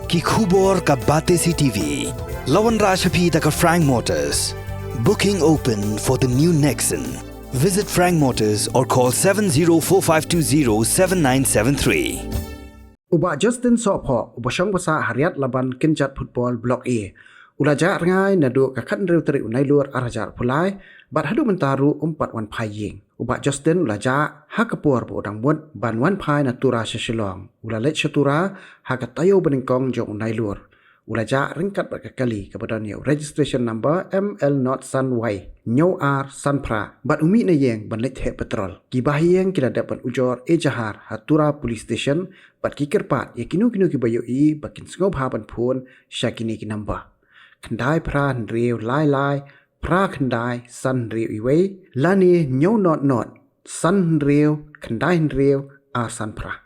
Ki khubor ka bate si TV. Lawan Rashaphi taka Frank Motors. Booking open for the new Nexon. Visit Frank Motors or call 7045207973. Uba Justin Sopo, uba syang basa hariat laban kenjat football Block A. Ulaja Rngai nadu kakan rew teri unai luar arajar pulai, bat hadu mentaru umpat Wanphai ying. Uba Justin ulaja hakapur bodang mut ban Wanphai na Tura Shillong. Ulalet Tura hakatayo beningkong jong unai luar. Ulaja ringkat berkali kepada new registration number ML Sun Y Nyo R Sunpra bat umi na yeng ban let he petrol gibah yeng kila dapat ujor ejahar hatura police station bat kikir pat ye kinu kibayo i bakin sngop haban phone syakini ki number kendai pra rew lai pra kendai san rew iwe lani Nyo not sun rew kendai rew R Sunpra